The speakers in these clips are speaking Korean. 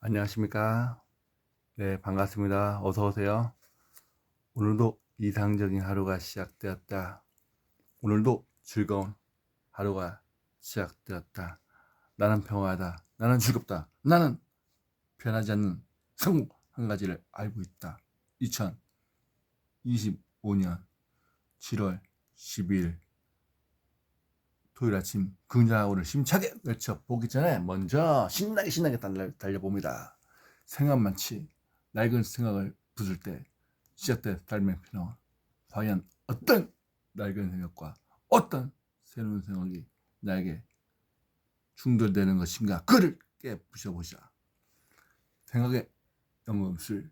안녕하십니까? 네, 반갑습니다. 어서 오세요. 오늘도 이상적인 하루가 시작되었다. 오늘도 즐거운 하루가 시작되었다. 나는 평화하다. 나는 즐겁다. 나는 변하지 않는 성공 한 가지를 알고 있다. 2025년 7월 12일 토요일 아침 긍정하고를 심차게 외쳐보기 전에 먼저 신나게 달려봅니다. 생각 많지 낡은 생각을 부술 때 시작된 삶의 변화, 과연 어떤 낡은 생각과 어떤 새로운 생각이 나에게 충돌되는 것인가, 그를 깨부셔보자. 생각의 영음술,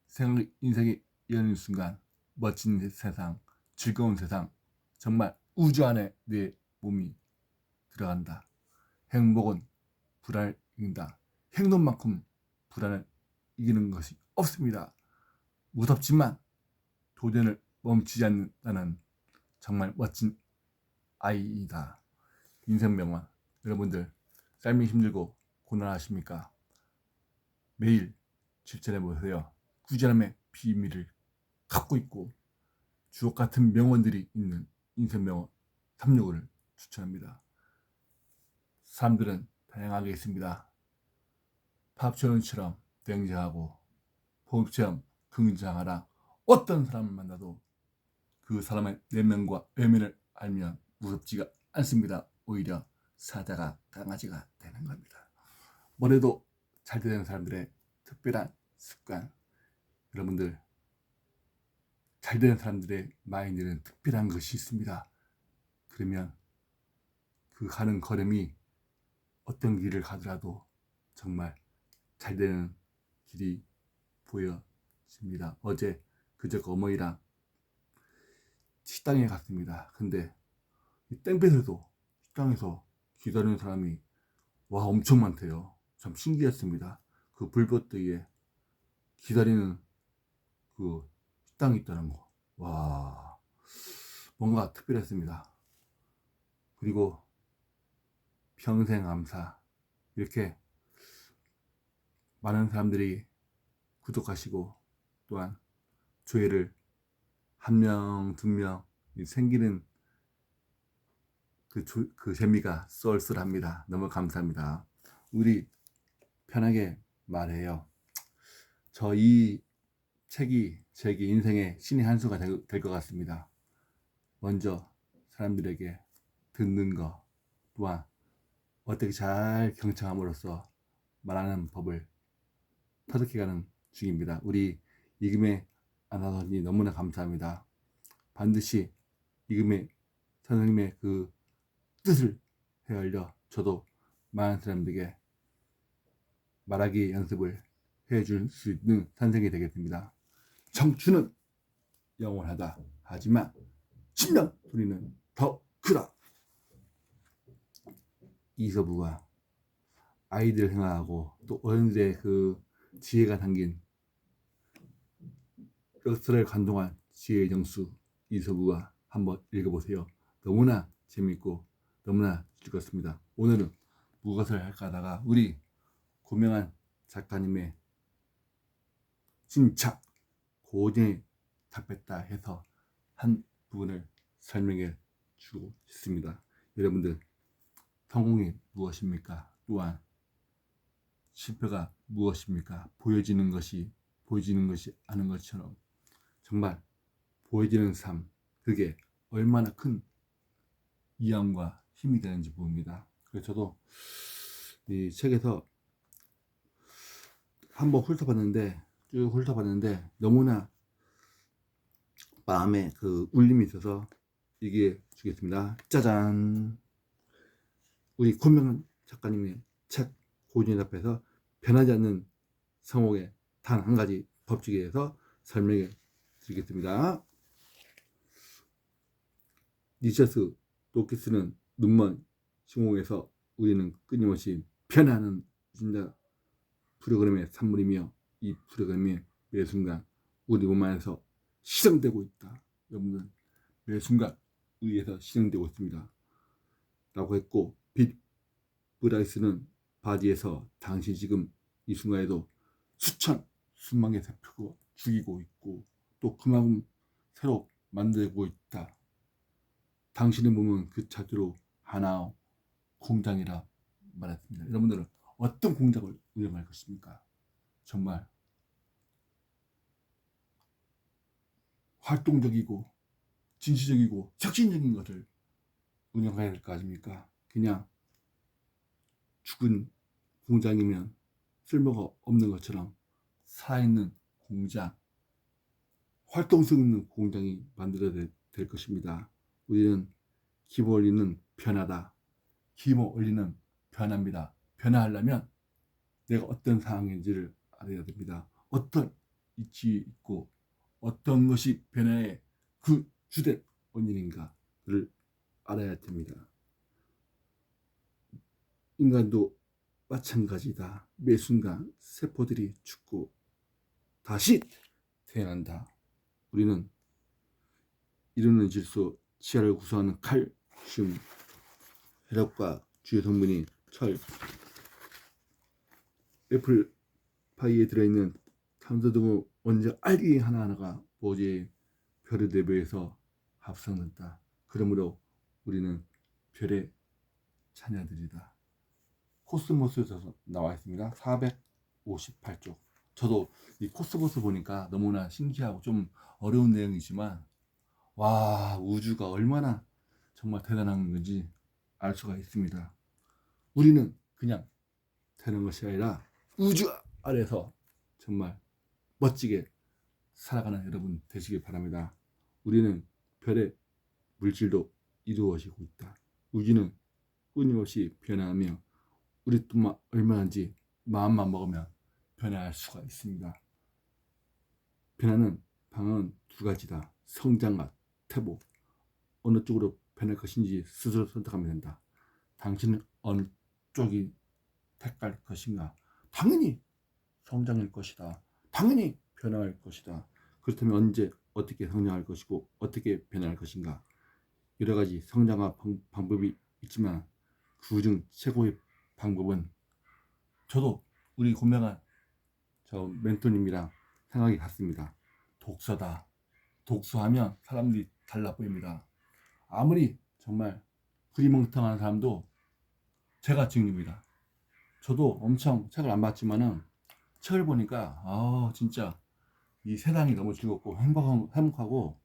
생각의 인생이 여는 순간 멋진 세상, 즐거운 세상, 정말 우주 안에 내 몸이 들어간다. 행복은 불안을 이긴다. 행동만큼 불안을 이기는 것이 없습니다. 무섭지만 도전을 멈추지 않는다는 정말 멋진 아이이다. 인생명언. 여러분들 삶이 힘들고 고난하십니까? 매일 실천해 보세요. 꾸준함의 비밀을 갖고 있고 주옥 같은 명언들이 있는 인생명언 365를 추천합니다. 사람들은 다양하게 있습니다. 팝초연처럼 냉정하고 호흡처럼 긍정하라. 어떤 사람을 만나도 그 사람의 내면과 외면을 알면 무섭지가 않습니다. 오히려 사자가 강아지가 되는 겁니다. 뭐래도 잘 되는 사람들의 특별한 습관. 여러분들 잘 되는 사람들의 마인드는 특별한 것이 있습니다. 그러면 그 가는 걸음이 어떤 길을 가더라도 정말 잘 되는 길이 보여집니다. 어제 그저 어머니랑 식당에 갔습니다. 근데 땡볕에도 식당에서 기다리는 사람이 와 엄청 많대요. 참 신기했습니다. 그 불볕더위에 기다리는 그 식당이 있다는 거. 와 뭔가 특별했습니다. 그리고 평생 감사, 이렇게 많은 사람들이 구독하시고 또한 조회를 한 명, 두 명 생기는 그 재미가 쏠쏠합니다. 너무 감사합니다. 우리 편하게 말해요. 저 이 책이 제게 인생의 신의 한 수가 될 것 같습니다. 먼저 사람들에게 듣는 거, 또한 어떻게 잘 경청함으로써 말하는 법을 터득해가는 중입니다. 우리 이금의 아나운서님 너무나 감사합니다. 반드시 이금의 선생님의 그 뜻을 헤아려 저도 많은 사람들에게 말하기 연습을 해줄 수 있는 선생이 되겠습니다. 청춘은 영원하다. 하지만 신명 소리는 더 크다. 이서부가 아이들 생각하고 또 어른들의 그 지혜가 담긴 역사를 감동한 지혜의 정수 이서부가 한번 읽어보세요. 너무나 재밌고 너무나 즐겁습니다. 오늘은 무엇을 할까 하다가 우리 고명한 작가님의 침착 고증에 답했다 해서 한 부분을 설명해 주고 싶습니다. 여러분들 성공이 무엇입니까? 또한 실패가 무엇입니까? 보여지는 것이 아는 것처럼 정말 보여지는 삶, 그게 얼마나 큰 위안과 힘이 되는지 보입니다. 그래서 저도 이 책에서 한번 쭉 훑어봤는데 너무나 마음에 그 울림이 있어서 얘기해 주겠습니다. 짜잔! 우리 권명한 작가님의 책 고진에 답해서 변하지 않는 성공의 단 한 가지 법칙에 대해서 설명해 드리겠습니다. 니체스 도키스는 눈먼 시공에서 우리는 끊임없이 변하는 진짜 프로그램의 산물이며 이 프로그램이 매 순간 우리 몸 안에서 실행되고 있다. 여러분들 매 순간 우리에서 실행되고 있습니다. 라고 했고, 빛 브라이스는 바디에서 당신 지금 이 순간에도 수만 개 세포가 죽이고 있고 또 그만큼 새로 만들고 있다. 당신의 몸은 그 자체로 하나 공장이라 말했습니다. 여러분들은 어떤 공장을 운영할 것입니까? 정말 활동적이고 진취적이고 혁신적인 것을 운영해야 될 거 아닙니까? 그냥 죽은 공장이면 쓸모가 없는 것처럼 살아있는 공장, 활동성 있는 공장이 만들어야 될 것입니다. 우리는 기본 원리는 변화다. 기본 원리는 변화입니다. 변화하려면 내가 어떤 상황인지를 알아야 됩니다. 어떤 위치에 있고 어떤 것이 변화의 그 주된 원인인가를 알아야 됩니다. 인간도 마찬가지다. 매 순간 세포들이 죽고 다시 태어난다. 우리는 이루는 질소, 지하를 구성하는 칼슘, 혈액과 주요 성분이 철, 애플 파이에 들어있는 탄소 등의 원자 알기 하나하나가 모두의 별의 내부에서 합성된다. 그러므로 우리는 별의 자녀들이다. 코스모스에서 나와 있습니다. 458쪽. 저도 이 코스모스 보니까 너무나 신기하고 좀 어려운 내용이지만 와, 우주가 얼마나 정말 대단한 건지 알 수가 있습니다. 우리는 그냥 되는 것이 아니라 우주 아래서 정말 멋지게 살아가는 여러분 되시길 바랍니다. 우리는 별의 물질도 이루어지고 있다. 우주는 끊임없이 변화하며 우리 또한 얼마인지 마음만 먹으면 변화할 수가 있습니다. 변화는 방향은 두 가지다. 성장과 퇴보. 어느 쪽으로 변할 것인지 스스로 선택하면 된다. 당신은 어느 쪽이 택할 것인가? 당연히 성장일 것이다. 당연히 변화할 것이다. 그렇다면 언제 어떻게 성장할 것이고 어떻게 변화할 것인가? 여러 가지 성장과 방법이 있지만 그중 최고의 방법은 저도 우리 고명한 저 멘토님이랑 생각이 같습니다. 독서다. 독서하면 사람들이 달라 보입니다. 아무리 정말 흐리멍텅한 사람도 제가 증입니다. 저도 엄청 책을 안 봤지만은 책을 보니까 진짜 이 세상이 너무 즐겁고 행복하고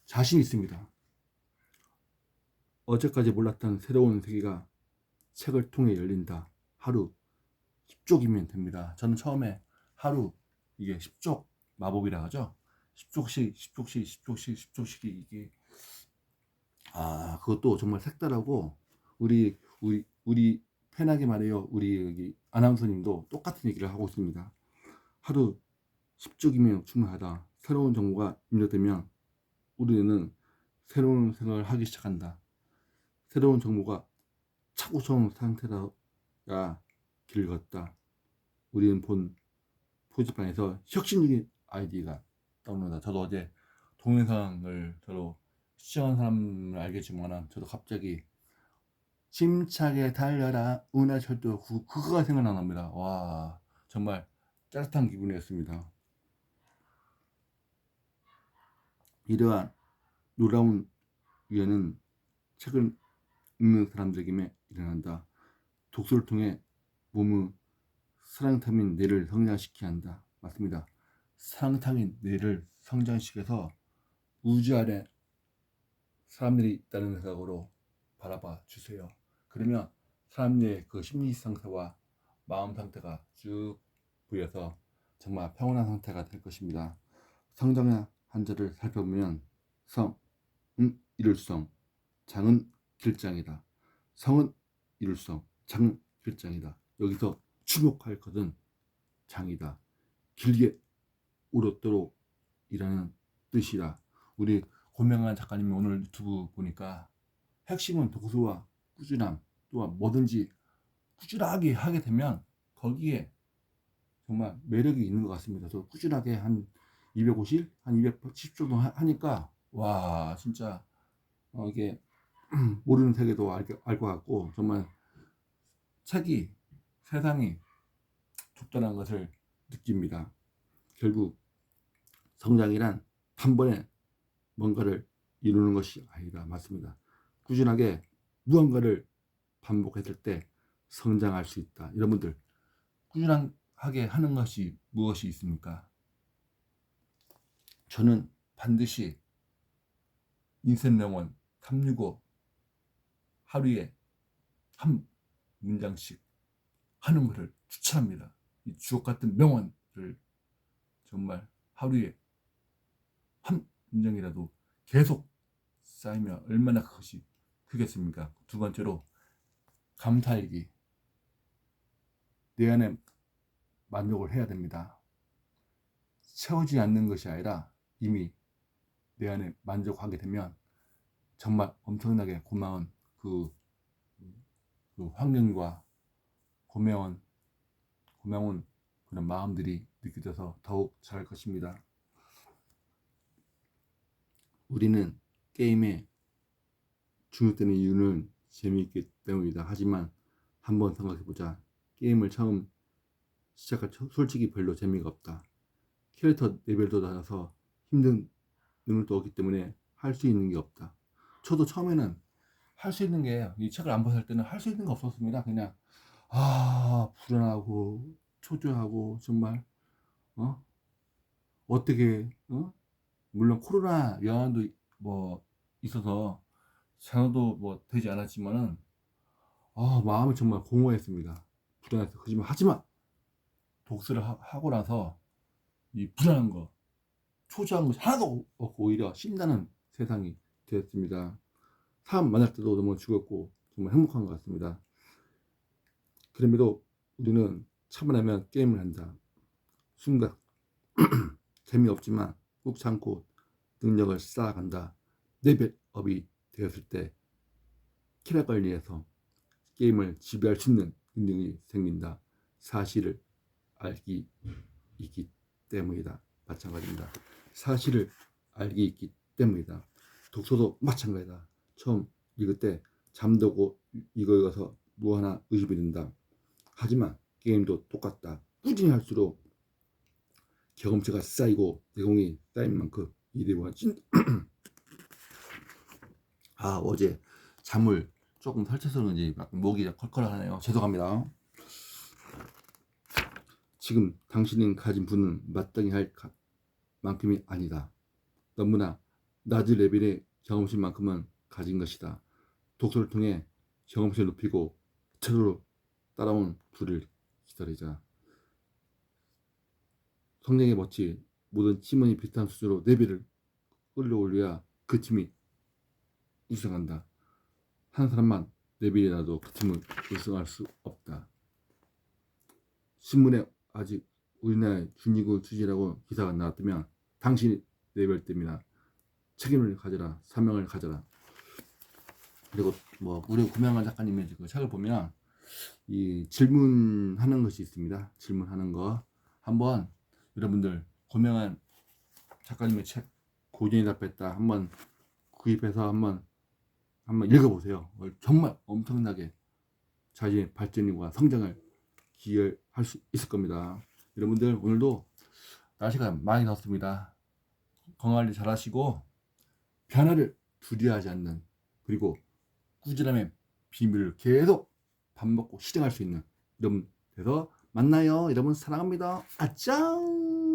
자신 있습니다. 어제까지 몰랐던 새로운 세계가 책을 통해 열린다. 하루 10쪽이면 됩니다. 저는 처음에 하루 이게 10쪽 마법이라 하죠. 10쪽씩 이게 그것도 정말 색다르고 우리 편하게 말해요. 우리 여기 아나운서님도 똑같은 얘기를 하고 있습니다. 하루 10쪽이면 충분하다. 새로운 정보가 입력되면 우리는 새로운 생각을 하기 시작한다. 새로운 정보가 차고쳐온 상태가 길을 걷다. 우리는 본 표지판에서 혁신적인 아이디어가 떠오른다. 저도 어제 동영상을 저도 시청한 사람을 알겠지만 저도 갑자기 힘차게 달려라 운하철도 그거가 생각납니다. 와, 정말 짜릿한 기분이었습니다. 이러한 놀라운 위에는 책을 읽는 사람들에게 일어난다. 독서를 통해 몸의 사랑타민 뇌를 성장시켜야 한다. 맞습니다. 사랑타민 뇌를 성장시켜서 우주 아래 사람들이 있다는 생각으로 바라봐 주세요. 그러면 사람들의 그 심리 상태와 마음 상태가 쭉 보여서 정말 평온한 상태가 될 것입니다. 성장의 한자를 살펴보면 성은 이룰성, 장은 길장이다. 성은 이룰성, 장은 길장이다. 여기서 주목할 것은 장이다. 길게 오랫도록 이라는 뜻이다. 우리 고명한 작가님이 오늘 유튜브 보니까 핵심은 독서와 꾸준함, 또한 뭐든지 꾸준하게 하게 되면 거기에 정말 매력이 있는 것 같습니다. 저 꾸준하게 한 250, 한 270 정도 하니까 와 진짜 이게 모르는 세계도 알 것 같고 정말 책이 세상이 좁다는 것을 느낍니다. 결국 성장이란 단번에 뭔가를 이루는 것이 아니라 맞습니다. 꾸준하게 무언가를 반복했을 때 성장할 수 있다. 여러분들 꾸준하게 하는 것이 무엇이 있습니까? 저는 반드시 인생명언 365 하루에 한 문장씩 하는 것을 추천합니다. 이 주옥같은 명언을 정말 하루에 한 문장이라도 계속 쌓이면 얼마나 그것이 크겠습니까? 두 번째로 감사일기. 내 안에 만족을 해야 됩니다. 채우지 않는 것이 아니라 이미 내 안에 만족하게 되면 정말 엄청나게 고마운 그 환경과 고마운 그런 마음들이 느껴져서 더욱 잘할 것입니다. 우리는 게임에 중독되는 이유는 재미있기 때문이다. 하지만 한번 생각해보자. 게임을 처음 시작할 솔직히 별로 재미가 없다. 캐릭터 레벨도 낮아서 힘든 능력도 없기 때문에 할 수 있는 게 없다. 저도 처음에는 할 수 있는 게 이 책을 안 봤을 때는 할 수 있는 게 없었습니다. 그냥 불안하고 초조하고 정말 어떻게 물론 코로나 영향도 뭐 있어서 장어도 뭐 되지 않았지만은 마음이 정말 공허했습니다. 불안해서. 하지만 독서를 하고 나서 이 불안한 거, 초조한 것이 하나도 없고 오히려 신나는 세상이 되었습니다. 사람 만날 때도 너무 즐겁고 정말 행복한 것 같습니다. 그럼에도 우리는 참으려면 게임을 한다. 순간 재미없지만 꾹 참고 능력을 쌓아간다. 레벨업이 되었을 때 키라 관리해서 게임을 지배할 수 있는 능력이 생긴다. 사실을 알기 있기 때문이다. 마찬가지입니다. 사실을 알기 있기 때문이다. 독서도 마찬가지다. 처음 읽을 때 잠들고 읽어서 무하나 의심이 든다. 하지만 게임도 똑같다. 꾸준히 할수록 경험치가 쌓이고 내공이 쌓인 만큼 이 내용은 어제 잠을 조금 설쳐서 그런지 목이 컬컬하네요. 죄송합니다. 지금 당신이 가진 부는 마땅히 할 만큼이 아니다. 너무나 낮은 레벨의 경험치만큼은 가진 것이다. 독서를 통해 경험치를 높이고 최초로 따라온 부를 기다리자. 성령의 멋지 모든 팀원이 비슷한 수준으로 레벨을 끌어올려야 그 팀이 우승한다. 한 사람만 레벨이 나도 그 팀은 우승할 수 없다. 신문에 아직 우리나라의 준이고 주지라고 기사가 나왔다면 당신이 레벨 때문이나 책임을 가져라. 사명을 가져라. 그리고 우리 구명한 작가님의 그 책을 보면 이 질문하는 것이 있습니다. 질문하는 거 한번 여러분들 고명한 작가님의 책 고전이 답했다 한번 구입해서 한번 읽어보세요. 정말 엄청나게 자신의 발전과 성장을 기여할 수 있을 겁니다. 여러분들 오늘도 날씨가 많이 덥습니다. 건강관리 잘 하시고 변화를 두려워하지 않는 그리고 꾸준함의 비밀을 계속 밥 먹고 실행할 수 있는 여러분 돼서 만나요. 여러분 사랑합니다. 아짱.